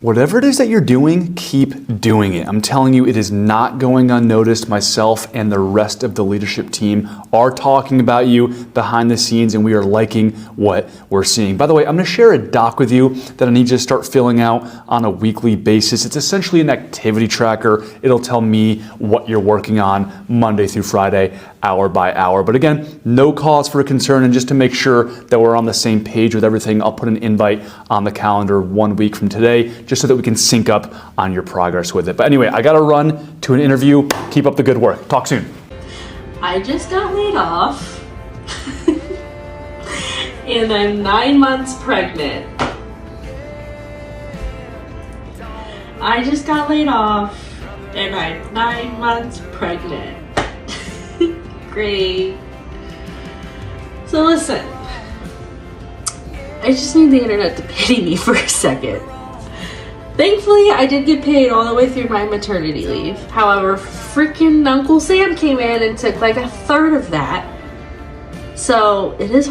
Whatever it is that you're doing, keep doing it. I'm telling you, it is not going unnoticed. Myself and the rest of the leadership team are talking about you behind the scenes, and we are liking what we're seeing. By the way, I'm going to share a doc with you that I need you to start filling out on a weekly basis. It's essentially an activity tracker. It'll tell me what you're working on Monday through Friday, hour by hour. But again, no cause for concern, and just to make sure that we're on the same page with everything, I'll put an invite on the calendar 1 week from today, just so that we can sync up on your progress with it. But anyway, I gotta run to an interview. Keep up the good work. Talk soon. I just got laid off and I'm 9 months pregnant. I just got laid off and I'm 9 months pregnant. Great. So listen, I just need the internet to pity me for a second. Thankfully, I did get paid all the way through my maternity leave. However, freaking Uncle Sam came in and took like a third of that. So it is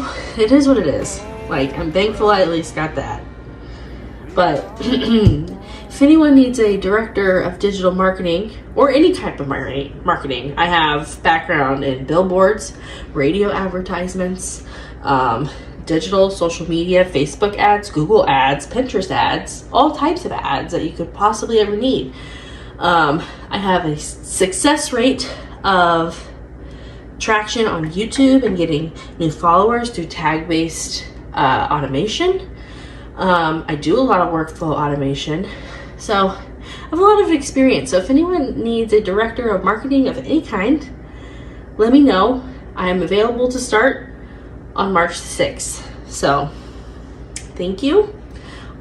what it is. Like, I'm thankful I at least got that. But if anyone needs a director of digital marketing or any type of marketing, I have background in billboards, radio advertisements, digital, social media, Facebook ads, Google ads, Pinterest ads, all types of ads that you could possibly ever need. I have a success rate of traction on YouTube and getting new followers through tag-based automation. I do a lot of workflow automation. So I have a lot of experience. So if anyone needs a director of marketing of any kind, let me know. I am available to start on March 6th. So thank you.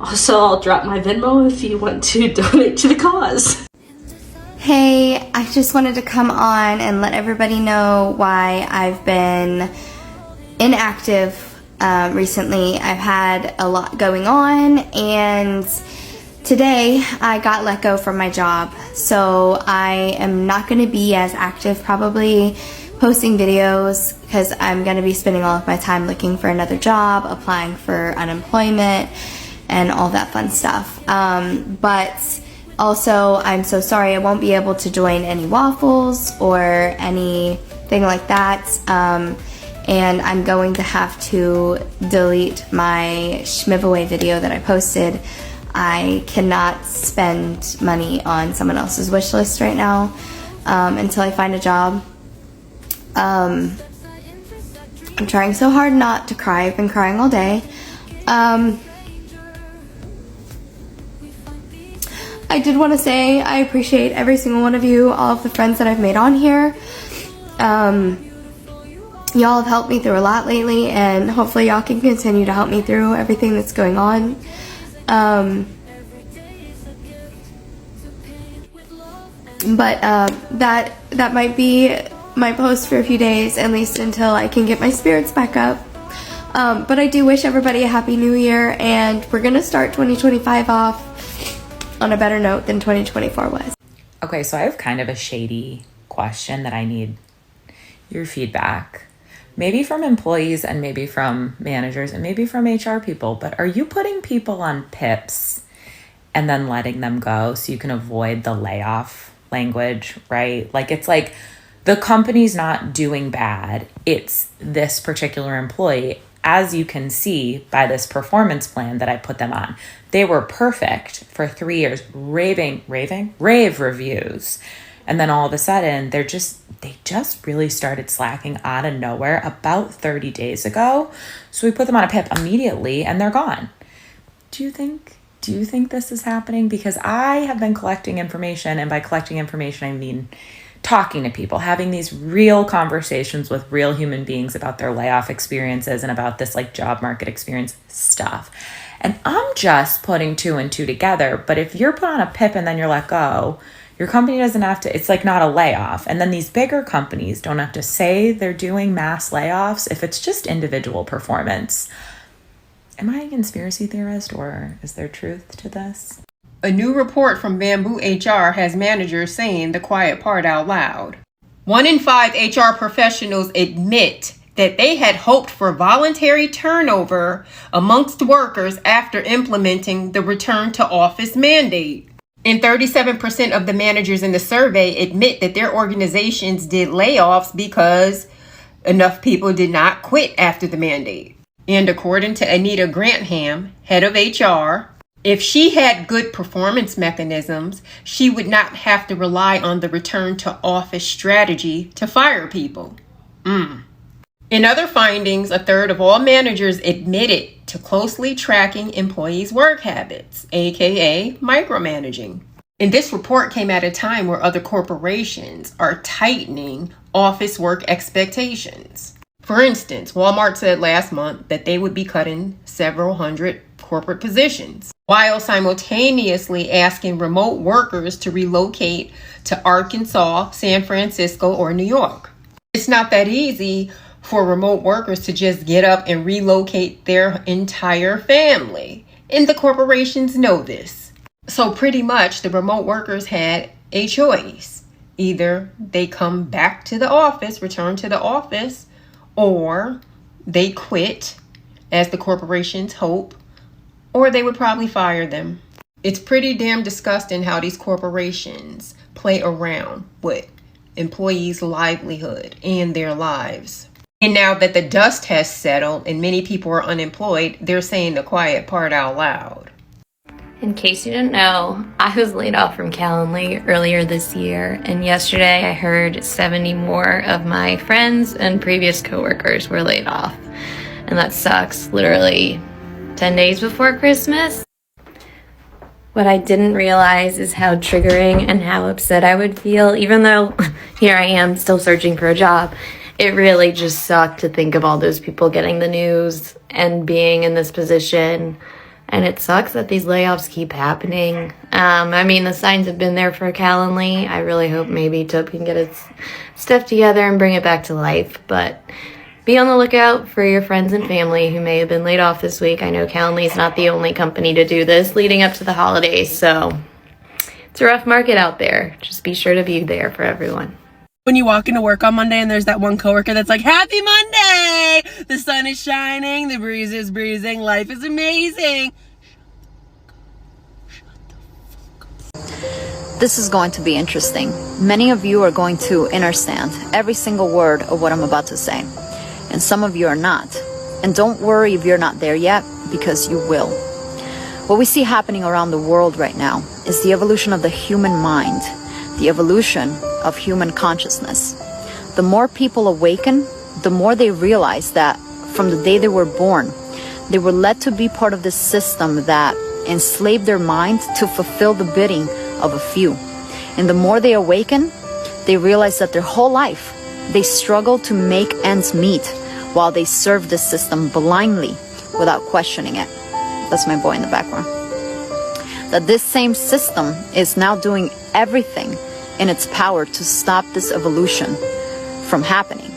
Also, I'll drop my Venmo if you want to donate to the cause. Hey, I just wanted to come on and let everybody know why I've been inactive recently. I've had a lot going on, and today I got let go from my job. So I am not going to be as active probably posting videos because I'm going to be spending all of my time looking for another job, applying for unemployment, and all that fun stuff. But also, I'm so sorry I won't be able to join any waffles or anything like that. And I'm going to have to delete my Schmiveaway video that I posted. I cannot spend money on someone else's wish list right now until I find a job. I'm trying so hard not to cry. I've been crying all day. I did want to say I appreciate every single one of you, all of the friends that I've made on here. Y'all have helped me through a lot lately, and hopefully y'all can continue to help me through everything that's going on. But that might be my post for a few days, at least until I can get my spirits back up. But I do wish everybody a happy new year, and we're gonna start 2025 off on a better note than 2024 was. Okay, so I have kind of a shady question that I need your feedback. Maybe from employees and maybe from managers and maybe from HR people, but are you putting people on PIPs and then letting them go so you can avoid the layoff language, right? Like, it's like the company's not doing bad. It's this particular employee, as you can see by this performance plan that I put them on. They were perfect for 3 years, rave reviews. And then all of a sudden, they just really started slacking out of nowhere about 30 days ago. So we put them on a PIP immediately and they're gone. Do you think this is happening? Because I have been collecting information, and by collecting information, I mean talking to people, having these real conversations with real human beings about their layoff experiences and about this like job market experience stuff. And I'm just putting 2 and 2 together. But if you're put on a PIP and then you're let go, your company doesn't have to, it's like not a layoff. And then these bigger companies don't have to say they're doing mass layoffs if it's just individual performance. Am I a conspiracy theorist, or is there truth to this? A new report from Bamboo HR has managers saying the quiet part out loud. 1 in 5 HR professionals admit that they had hoped for voluntary turnover amongst workers after implementing the return to office mandate. And 37% of the managers in the survey admit that their organizations did layoffs because enough people did not quit after the mandate. And according to Anita Grantham, head of HR, if she had good performance mechanisms, she would not have to rely on the return to office strategy to fire people. In other findings, a third of all managers admitted to closely tracking employees' work habits, aka micromanaging. And this report came at a time where other corporations are tightening office work expectations. For instance, Walmart said last month that they would be cutting several hundred corporate positions, while simultaneously asking remote workers to relocate to Arkansas, San Francisco, or New York. It's not that easy for remote workers to just get up and relocate their entire family, and the corporations know this. So pretty much the remote workers had a choice. Either they come back to the office, return to the office, or they quit, as the corporations hope, or they would probably fire them. It's pretty damn disgusting how these corporations play around with employees' livelihood and their lives. And now that the dust has settled and many people are unemployed, they're saying the quiet part out loud. In case you didn't know, I was laid off from Calendly earlier this year, and yesterday I heard 70 more of my friends and previous coworkers were laid off. And that sucks, literally 10 days before Christmas. What I didn't realize is how triggering and how upset I would feel, even though here I am still searching for a job. It really just sucked to think of all those people getting the news and being in this position. And it sucks that these layoffs keep happening. I mean, the signs have been there for Calendly. I really hope maybe TOP can get its stuff together and bring it back to life. But be on the lookout for your friends and family who may have been laid off this week. I know Calendly is not the only company to do this leading up to the holidays. So it's a rough market out there. Just be sure to be there for everyone. When you walk into work on Monday and there's that one coworker that's like, "Happy Monday! The sun is shining, the breeze is breezing, life is amazing." This is going to be interesting. Many of you are going to understand every single word of what I'm about to say, and some of you are not. And don't worry if you're not there yet, because you will. What we see happening around the world right now is the evolution of the human mind, the evolution of human consciousness. The more people awaken, the more they realize that from the day they were born, they were led to be part of this system that enslaved their mind to fulfill the bidding of a few. And the more they awaken, they realize that their whole life, they struggle to make ends meet while they serve this system blindly without questioning it. That's my boy in the background. That this same system is now doing everything in its power to stop this evolution from happening.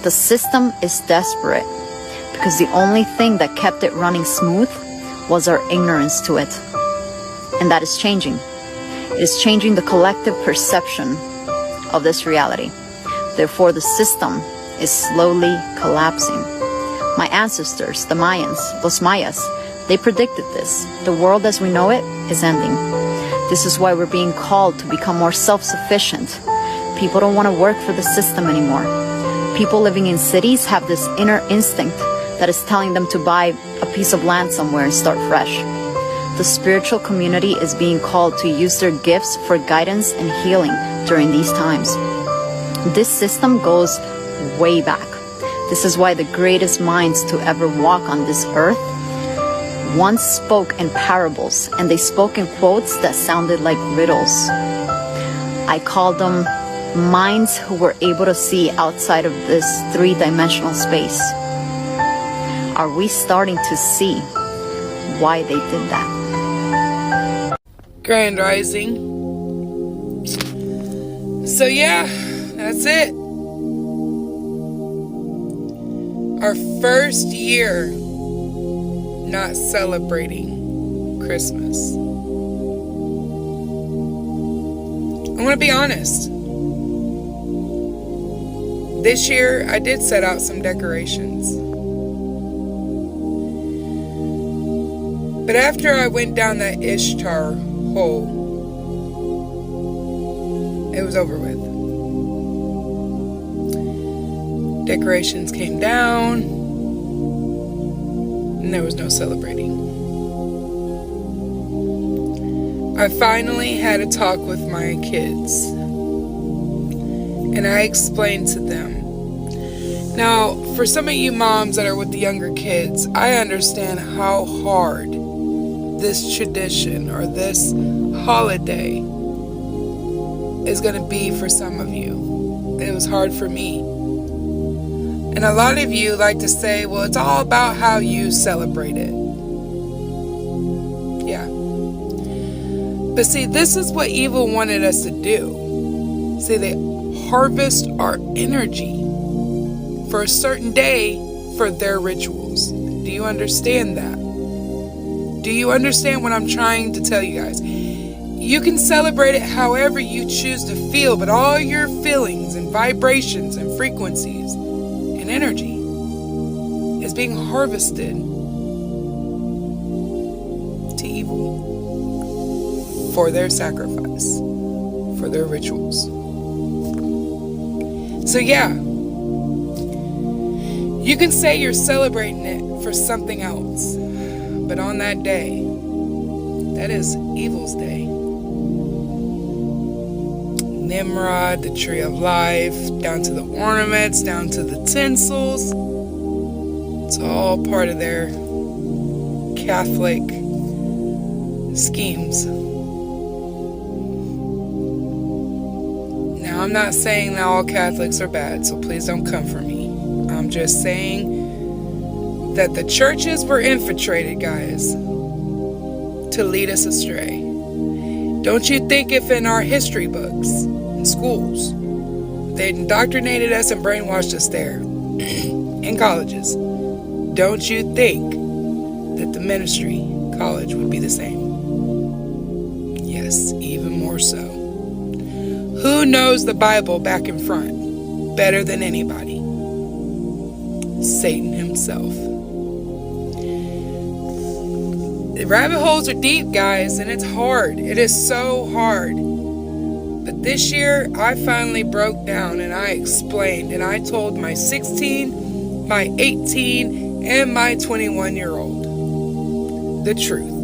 The system is desperate because the only thing that kept it running smooth was our ignorance to it. And that is changing. It is changing the collective perception of this reality. Therefore, the system is slowly collapsing. My ancestors, the Mayans, los Mayas, they predicted this. The world as we know it is ending. This is why we're being called to become more self-sufficient. People don't want to work for the system anymore. People living in cities have this inner instinct that is telling them to buy a piece of land somewhere and start fresh. The spiritual community is being called to use their gifts for guidance and healing during these times. This system goes way back. This is why the greatest minds to ever walk on this earth once spoke in parables, and they spoke in quotes that sounded like riddles. I call them minds who were able to see outside of this three-dimensional space. Are we starting to see why they did that? Grand Rising. So yeah, that's it. Our first year not celebrating Christmas. I want to be honest. This year, I did set out some decorations. But after I went down that Ishtar hole, it was over with. Decorations came down, and there was no celebrating. I finally had a talk with my kids, and I explained to them. Now, for some of you moms that are with the younger kids, I understand how hard this tradition or this holiday is going to be for some of you. It was hard for me. And a lot of you like to say, well, it's all about how you celebrate it. Yeah. But see, this is what evil wanted us to do. See, they harvest our energy for a certain day for their rituals. Do you understand that? Do you understand what I'm trying to tell you guys? You can celebrate it however you choose to feel, but all your feelings and vibrations and frequencies and energy is being harvested to evil for their sacrifice, for their rituals. So yeah, you can say you're celebrating it for something else, but on that day, that is evil's day. Nimrod, the tree of life, down to the ornaments, down to the tinsels. It's all part of their Catholic schemes. Now, I'm not saying that all Catholics are bad, so please don't come for me. I'm just saying that the churches were infiltrated, guys, to lead us astray. Don't you think if in our history books, in schools, they indoctrinated us and brainwashed us there, in colleges, don't you think that the ministry college would be the same? Yes, even more so. Who knows the Bible back and front better than anybody? Satan himself. The rabbit holes are deep, guys, and it's hard. It is so hard. But this year, I finally broke down and I explained and I told my 16, my 18, and my 21-year-old the truth.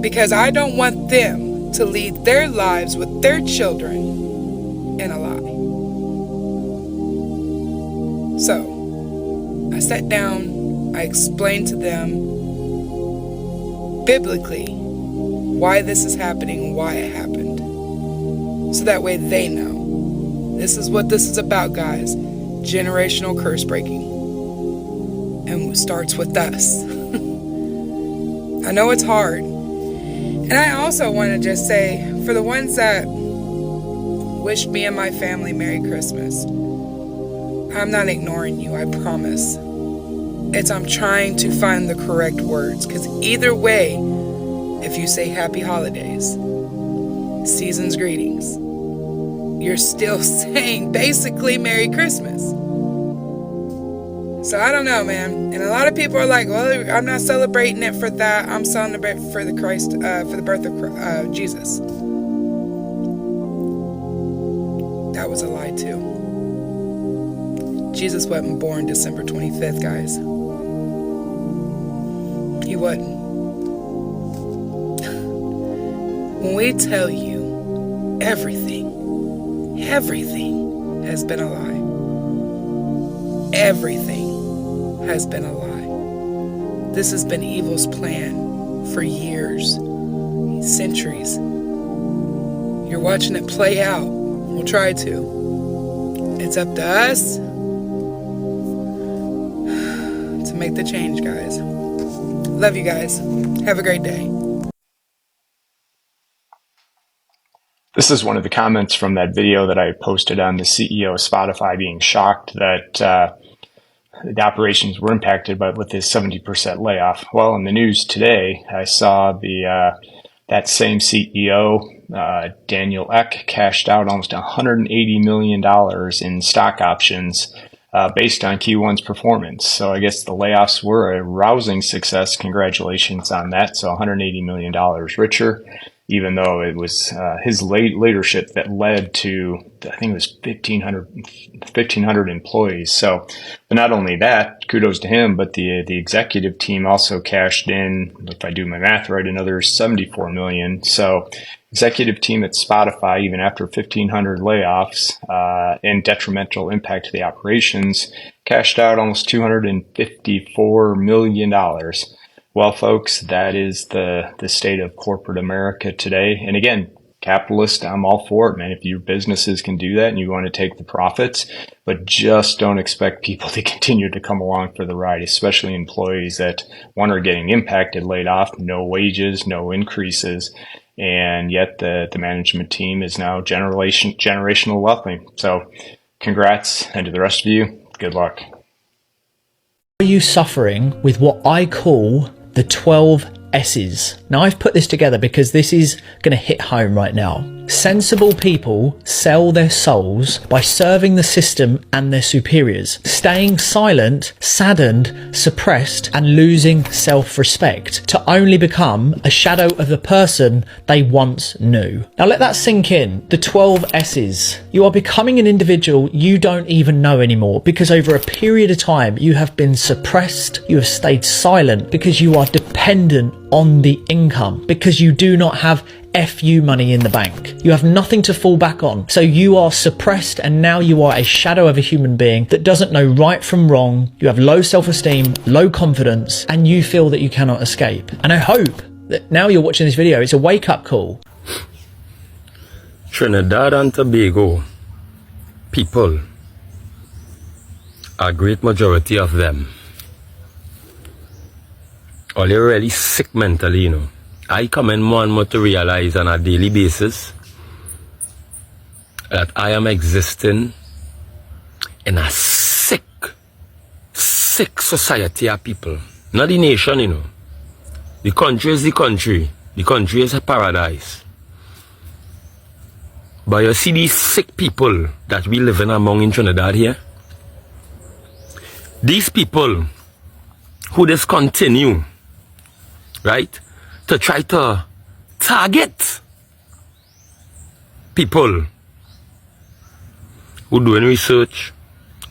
Because I don't want them to lead their lives with their children in a lie. So, I sat down, I explained to them biblically why this is happening, why it happened. So that way they know. This is what this is about, guys. Generational curse breaking. And it starts with us. I know it's hard. And I also want to just say, for the ones that wished me and my family Merry Christmas, I'm not ignoring you, I promise. I'm trying to find the correct words, because either way, if you say happy holidays, season's greetings, you're still saying basically Merry Christmas. So I don't know, man. And a lot of people are like, well, I'm not celebrating it for that. I'm celebrating for the birth of Jesus. That was a lie too. Jesus wasn't born December 25th, guys. He wasn't. When we tell you everything has been a lie. Everything has been a lie. This has been evil's plan for years, centuries. You're watching it play out. We'll try to. It's up to us to make the change, guys. Love you guys. Have a great day. This is one of the comments from that video that I posted on the CEO of Spotify being shocked that the operations were impacted with this 70% layoff. Well, in the news today, I saw that same CEO Daniel Ek cashed out almost $180 million in stock options based on Q1's performance. So I guess the layoffs were a rousing success. Congratulations on that. So $180 million richer, even though it was his leadership that led to, I think it was 1,500 employees. So, but not only that, kudos to him, but the executive team also cashed in, if I do my math right, another $74 million. So executive team at Spotify, even after 1,500 layoffs and detrimental impact to the operations, cashed out almost $254 million. Well, folks, that is the state of corporate America today. And again, capitalist, I'm all for it, man. If your businesses can do that and you want to take the profits, but just don't expect people to continue to come along for the ride, especially employees that, one, are getting impacted, laid off, no wages, no increases. And yet the management team is now generational wealthy. So congrats, and to the rest of you, good luck. Are you suffering with what I call the 12 S's? Now, I've put this together because this is going to hit home right now. Sensible people sell their souls by serving the system and their superiors, staying silent, saddened, suppressed, and losing self-respect to only become a shadow of the person they once knew. Now let that sink in. The 12 S's. You are becoming an individual you don't even know anymore because over a period of time you have been suppressed, you have stayed silent because you are dependent on the income, because you do not have FU money in the bank. You have nothing to fall back on. So you are suppressed, and now you are a shadow of a human being that doesn't know right from wrong. You have low self-esteem, low confidence, and you feel that you cannot escape. And I hope that now you're watching this video, it's a wake-up call. Trinidad and Tobago people, a great majority of them, are really sick mentally, you know. I come in more and more to realize on a daily basis that I am existing in a sick society of people. Not the nation, you know. The country is the country. The country is a paradise. But you see these sick people that we live in among in Trinidad here? These people who just continue, right, to try to target people who doing research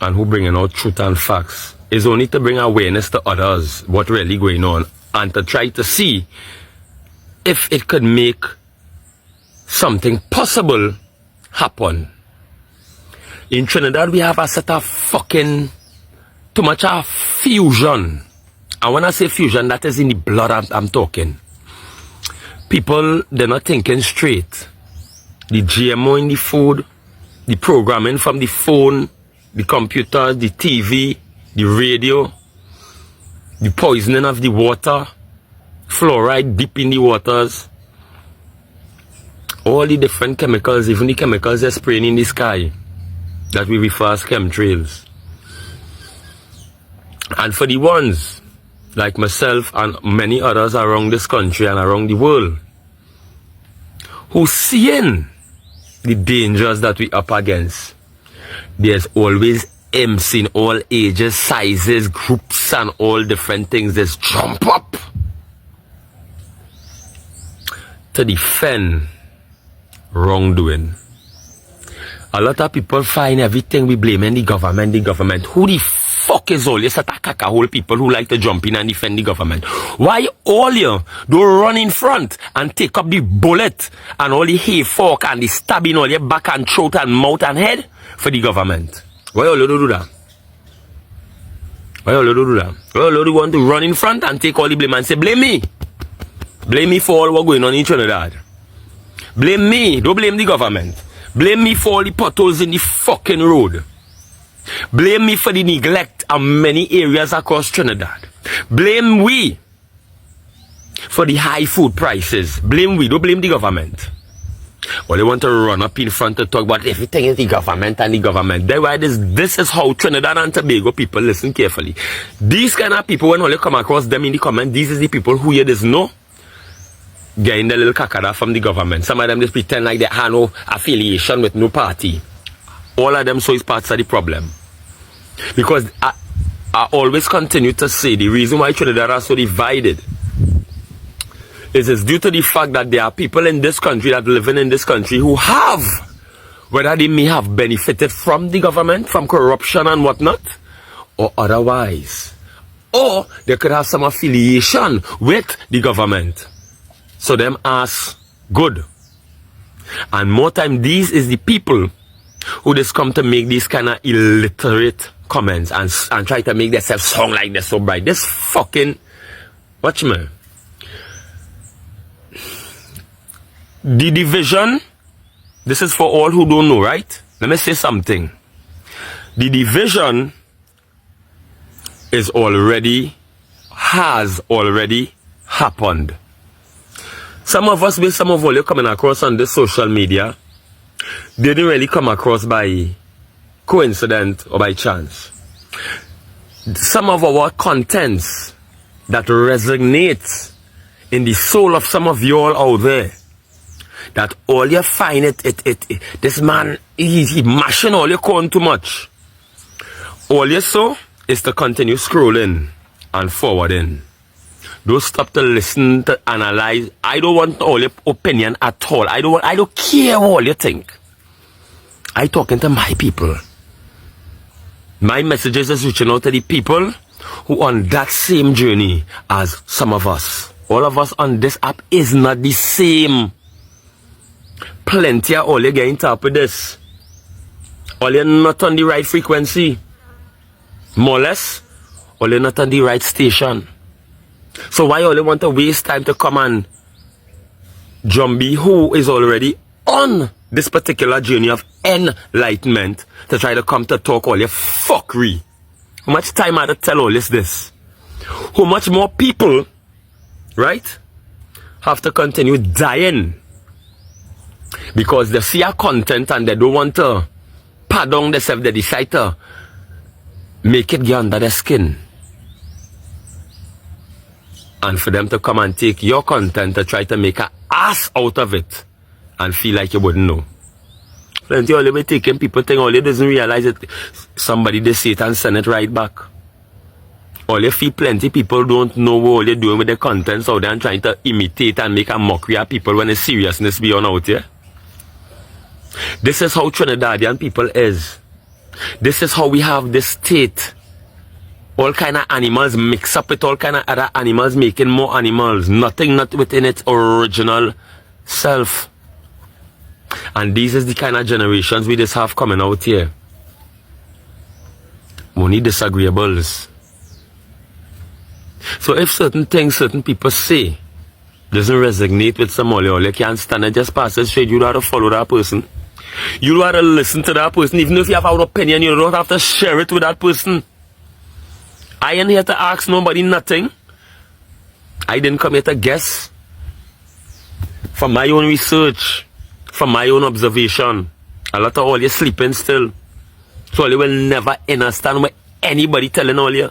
and who bringing out truth and facts is only to bring awareness to others what really going on and to try to see if it could make something possible happen. In Trinidad we have a set of fucking too much of fusion. And when I say fusion, that is in the blood I'm talking. People, they're not thinking straight. The GMO in the food, the programming from the phone, the computer, the TV, the radio, the poisoning of the water, fluoride deep in the waters, all the different chemicals, even the chemicals they're spraying in the sky that we refer as chemtrails. And for the ones like myself and many others around this country and around the world who seeing the dangers that we up against, there's always imps in all ages, sizes, groups and all different things just jump up to defend wrongdoing. A lot of people find everything we blaming the government. Who the fuck is all this attack whole people who like to jump in and defend the government? Why all you don't run in front and take up the bullet and all the hay fork and the stabbing all your back and throat and mouth and head for the government? Why all you don't do that? Why all you don't do that? Why all you want to run in front and take all the blame and say, blame me? Blame me for all what's going on in Trinidad. Blame me, don't blame the government. Blame me for all the potholes in the fucking road. Blame me for the neglect of many areas across Trinidad. Blame we for the high food prices. Blame we, don't blame the government. Well, they want to run up in front to talk about everything is the government and the government. This is how Trinidad and Tobago people listen carefully. These kind of people, when you come across them in the comment, these is the people who hear this no. getting the little kakada from the government. Some of them just pretend like they have no affiliation with no party. All of them so is parts of the problem. Because I always continue to say the reason why Trinidad are so divided is due to the fact that there are people in this country that living in this country who have, whether they may have benefited from the government, from corruption and whatnot, or otherwise. Or they could have some affiliation with the government. So them ask good. And more time, these is the people who just come to make these kind of illiterate comments and try to make themselves sound like they're so bright. This fucking, watch me. The division, this is for all who don't know, right? Let me say something. The division has already happened. Some of us, with some of all you coming across on this social media, didn't really come across by coincidence or by chance. Some of our contents that resonates in the soul of some of you all out there, that all you find this man, he mashing all your corn too much. All you saw is to continue scrolling and forwarding. Don't stop to listen, to analyze. I don't want all your opinion at all. I don't care what you think. I talking to my people. My messages is reaching out to the people who on that same journey as some of us. All of us on this app is not the same. Plenty of all you getting top with this. All you're not on the right frequency. More or less, all you're not on the right station. So why all you want to waste time to come and Jumbie, who is already on this particular journey of enlightenment, to try to come to talk all your fuckery? How much time I had to tell all this? How much more people, right, have to continue dying because they see our content and they don't want to pardon themselves, they decide to make it get under their skin. And for them to come and take your content to try to make an ass out of it and feel like you wouldn't know. Plenty all be taking people think all you doesn't realize it. Somebody they say it and send it right back. All you feel plenty people don't know what all you're doing with the contents out there and trying to imitate and make a mockery of people when the seriousness beyond out here. This is how Trinidadian people is. This is how we have this state. All kind of animals mix up with all kind of other animals, making more animals. Nothing not within its original self. And these is the kind of generations we just have coming out here. Only disagreeables. So if certain things, certain people say doesn't resonate with some all you can't stand it, just pass it straight. You don't have to follow that person. You don't have to listen to that person. Even if you have an opinion, you don't have to share it with that person. I ain't here to ask nobody nothing. I didn't come here to guess. From my own research, from my own observation, a lot of all you sleeping still. So you will never understand what anybody telling all you.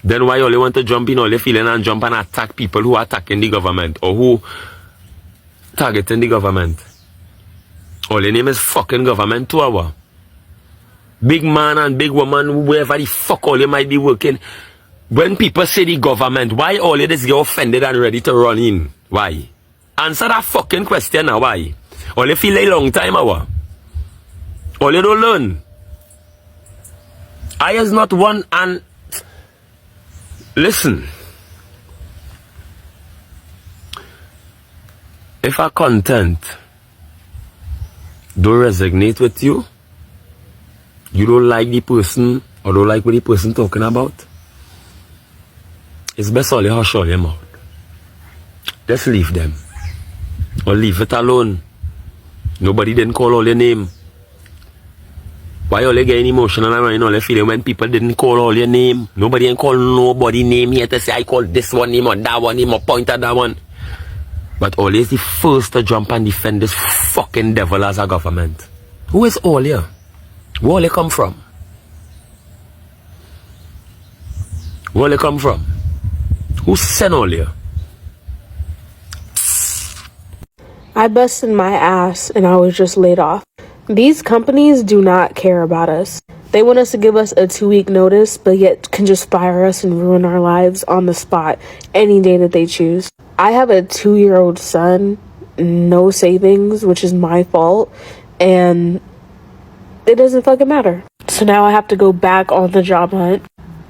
Then why all you want to jump in all your feeling and jump and attack people who are attacking the government or who targeting the government? All your name is fucking government 2 hours. Big man and big woman, wherever the fuck all you might be working. When people say the government, why all you just get offended and ready to run in? Why? Answer that fucking question now, why? All you feel a long time, hour. All you don't learn. I is not one and... Listen. If a content don't resonate with you, you don't like the person or don't like what the person talking about, it's best all you hush all your mouth. Just leave them. Or leave it alone. Nobody didn't call all your name. Why all you getting emotional and running all your feeling when people didn't call all your name? Nobody ain't call nobody name here to say I call this one name or that one name or point at that one. But always the first to jump and defend this fucking devil as a government. Who is all here? Where all you come from? Where all you come from? Who sent all here? I busted my ass and I was just laid off. These companies do not care about us. They want us to give us a 2-week notice, but yet can just fire us and ruin our lives on the spot any day that they choose. I have a 2-year-old son, no savings, which is my fault, and it doesn't fucking matter. So now I have to go back on the job hunt,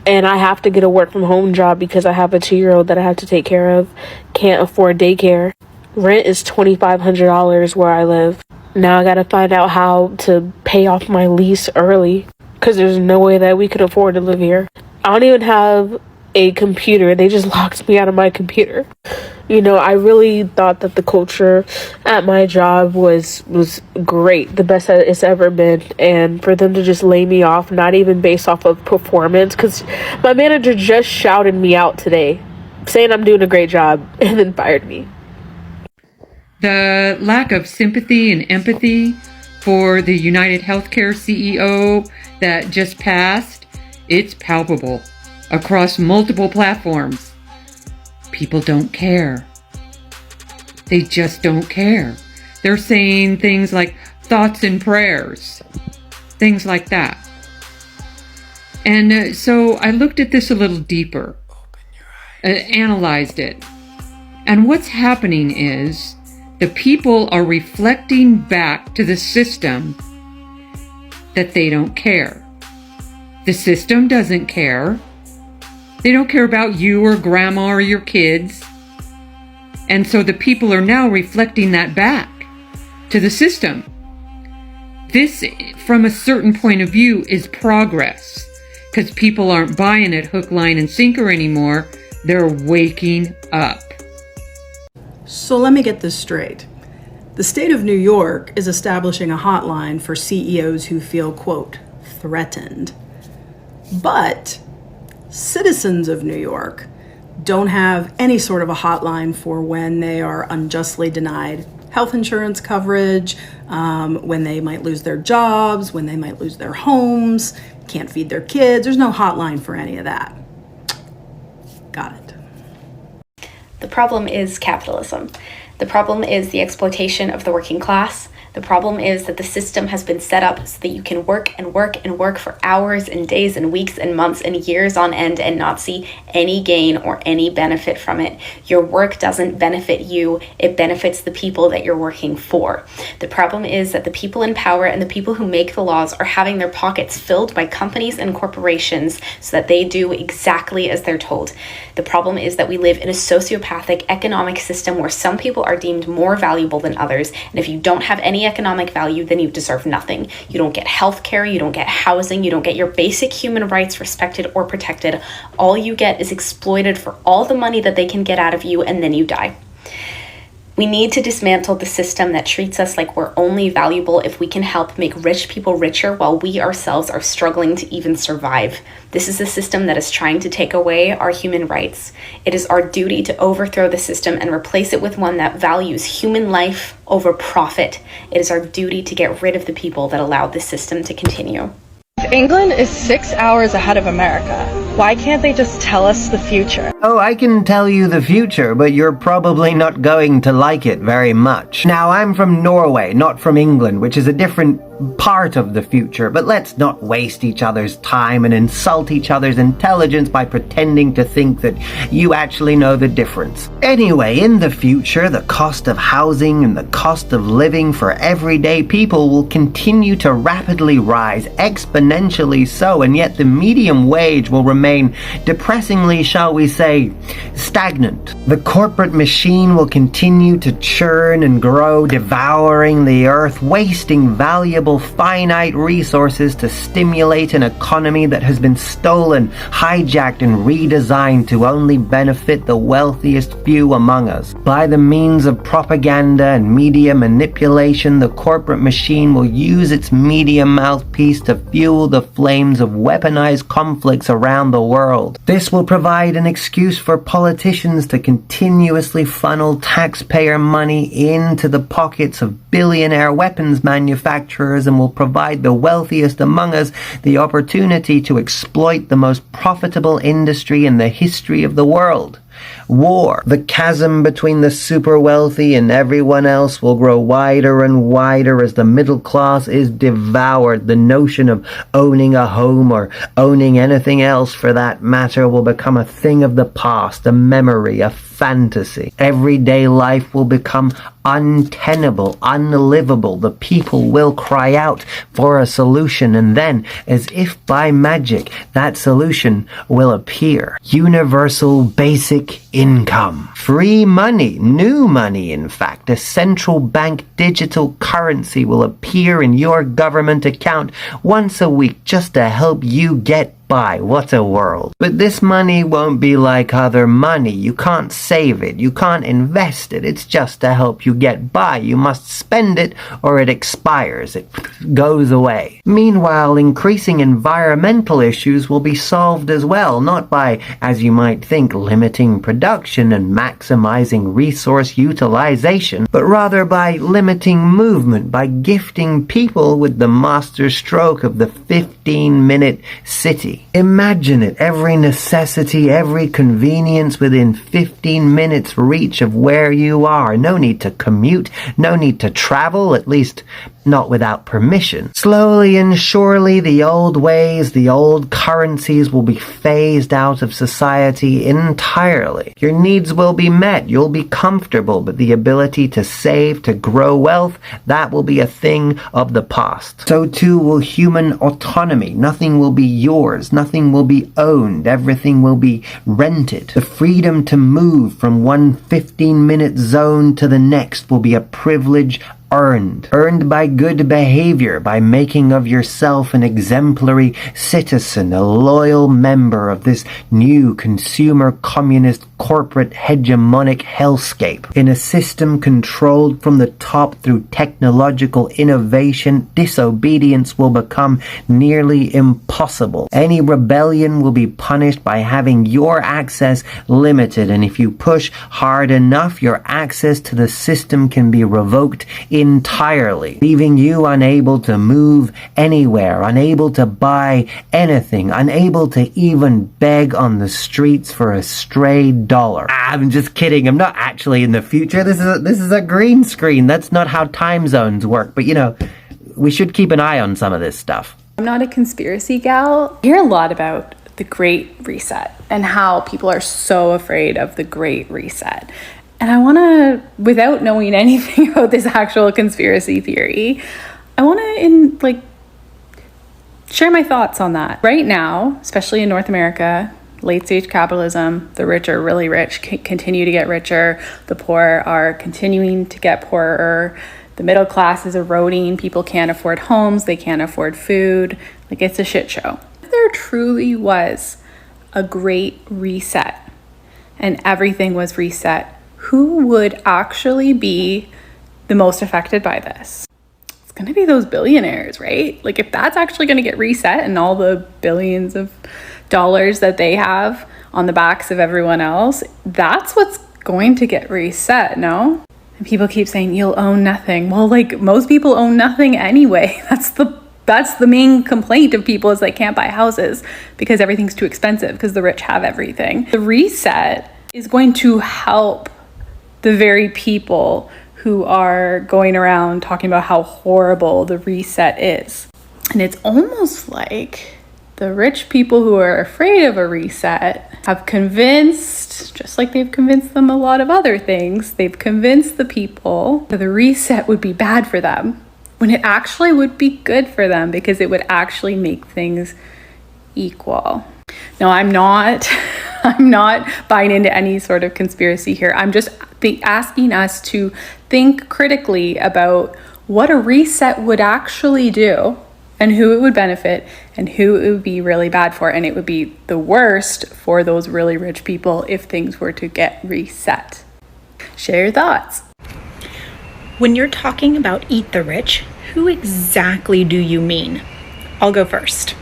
and I have to get a work from home job because I have a 2-year-old that I have to take care of. Can't afford daycare. Rent is $2,500 where I live. Now I gotta find out how to pay off my lease early, because there's no way that we could afford to live here. I don't even have a computer. They just locked me out of my computer. You know, I really thought that the culture at my job was great, the best that it's ever been. And for them to just lay me off, not even based off of performance, because my manager just shouted me out today, saying I'm doing a great job, and then fired me. The lack of sympathy and empathy for the United Healthcare CEO that just passed, it's palpable across multiple platforms. People don't care. They just don't care. They're saying things like thoughts and prayers, things like that. And so I looked at this a little deeper, analyzed it. And what's happening is the people are reflecting back to the system that they don't care. The system doesn't care. They don't care about you or grandma or your kids. And so the people are now reflecting that back to the system. This, from a certain point of view, is progress, because people aren't buying it hook, line, and sinker anymore. They're waking up. So let me get this straight. The state of New York is establishing a hotline for CEOs who feel, quote, threatened. But citizens of New York don't have any sort of a hotline for when they are unjustly denied health insurance coverage, when they might lose their jobs, when they might lose their homes, can't feed their kids. There's no hotline for any of that. Got it. The problem is capitalism. The problem is the exploitation of the working class. The problem is that the system has been set up so that you can work and work and work for hours and days and weeks and months and years on end and not see any gain or any benefit from it. Your work doesn't benefit you, it benefits the people that you're working for. The problem is that the people in power and the people who make the laws are having their pockets filled by companies and corporations so that they do exactly as they're told. The problem is that we live in a sociopathic economic system where some people are deemed more valuable than others, and if you don't have any economic value, then you deserve nothing. You don't get health care, you don't get housing, you don't get your basic human rights respected or protected. All you get is exploited for all the money that they can get out of you, and then you die. We need to dismantle the system that treats us like we're only valuable if we can help make rich people richer while we ourselves are struggling to even survive. This is a system that is trying to take away our human rights. It is our duty to overthrow the system and replace it with one that values human life over profit. It is our duty to get rid of the people that allowed this system to continue. England is 6 hours ahead of America. Why can't they just tell us the future? Oh, I can tell you the future, but you're probably not going to like it very much. Now, I'm from Norway, not from England, which is a different part of the future, but let's not waste each other's time and insult each other's intelligence by pretending to think that you actually know the difference. Anyway, in the future, the cost of housing and the cost of living for everyday people will continue to rapidly rise, exponentially so, and yet the medium wage will remain depressingly, shall we say, stagnant. The corporate machine will continue to churn and grow, devouring the earth, wasting valuable finite resources to stimulate an economy that has been stolen, hijacked, and redesigned to only benefit the wealthiest few among us. By the means of propaganda and media manipulation, the corporate machine will use its media mouthpiece to fuel the flames of weaponized conflicts around the world. This will provide an excuse for politicians to continuously funnel taxpayer money into the pockets of billionaire weapons manufacturers and will provide the wealthiest among us the opportunity to exploit the most profitable industry in the history of the world. War. The chasm between the super wealthy and everyone else will grow wider and wider as the middle class is devoured. The notion of owning a home or owning anything else for that matter will become a thing of the past, a memory, a fantasy. Everyday life will become untenable, unlivable. The people will cry out for a solution, and then, as if by magic, that solution will appear. Universal basic income. Free money, new money in fact. A central bank digital currency will appear in your government account once a week just to help you get by. What a world. But this money won't be like other money. You can't save it. You can't invest it. It's just to help you get by. You must spend it or it expires. It goes away. Meanwhile, increasing environmental issues will be solved as well, not by, as you might think, limiting production and maximizing resource utilization, but rather by limiting movement, by gifting people with the master stroke of the 15-minute city. Imagine it, every necessity, every convenience within 15 minutes reach of where you are. No need to commute, no need to travel, at least not without permission. Slowly and surely, the old ways, the old currencies will be phased out of society entirely. Your needs will be met, you'll be comfortable, but the ability to save, to grow wealth, that will be a thing of the past. So too will human autonomy. Nothing will be yours, nothing will be owned, everything will be rented. The freedom to move from one 15-minute zone to the next will be a privilege earned by good behavior, by making of yourself an exemplary citizen, a loyal member of this new consumer communist corporate hegemonic hellscape. In a system controlled from the top through technological innovation, disobedience will become nearly impossible. Any rebellion will be punished by having your access limited, and if you push hard enough, your access to the system can be revoked entirely, leaving you unable to move anywhere, unable to buy anything, unable to even beg on the streets for a stray dollar. I'm just kidding. I'm not actually in the future. This is a green screen. That's not how time zones work. But, you know, we should keep an eye on some of this stuff. I'm not a conspiracy gal. I hear a lot about the Great Reset and how people are so afraid of the Great Reset. And I want to, without knowing anything about this actual conspiracy theory, I want to share my thoughts on that. Right now, especially in North America, late stage capitalism, the rich are really rich, continue to get richer. The poor are continuing to get poorer. The middle class is eroding. People can't afford homes. They can't afford food. It's a shit show. If there truly was a great reset and everything was reset, who would actually be the most affected by this? It's going to be those billionaires, right? If that's actually going to get reset and all the billions of dollars that they have on the backs of everyone else, that's what's going to get reset, no? And people keep saying, you'll own nothing. Well, most people own nothing anyway. That's the main complaint of people, is they can't buy houses because everything's too expensive because the rich have everything. The reset is going to help the very people who are going around talking about how horrible the reset is. And it's almost like the rich people who are afraid of a reset have convinced, just like they've convinced them a lot of other things, they've convinced the people that the reset would be bad for them, when it actually would be good for them because it would actually make things equal. No, I'm not buying into any sort of conspiracy here. I'm just asking us to think critically about what a reset would actually do and who it would benefit and who it would be really bad for. And it would be the worst for those really rich people if things were to get reset. Share your thoughts. When you're talking about eat the rich, who exactly do you mean? I'll go first.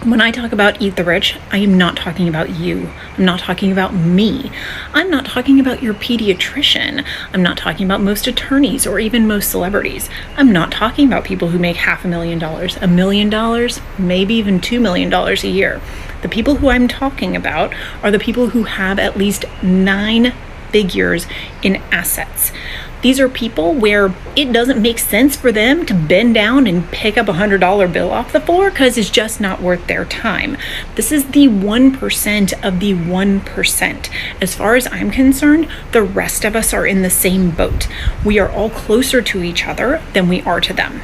When I talk about eat the rich, I am not talking about you. I'm not talking about me. I'm not talking about your pediatrician. I'm not talking about most attorneys or even most celebrities. I'm not talking about people who make $500,000, $1 million, maybe even $2 million a year. The people who I'm talking about are the people who have at least 9 figures in assets. These are people where it doesn't make sense for them to bend down and pick up a $100 bill off the floor because it's just not worth their time. This is the 1% of the 1%. As far as I'm concerned, the rest of us are in the same boat. We are all closer to each other than we are to them.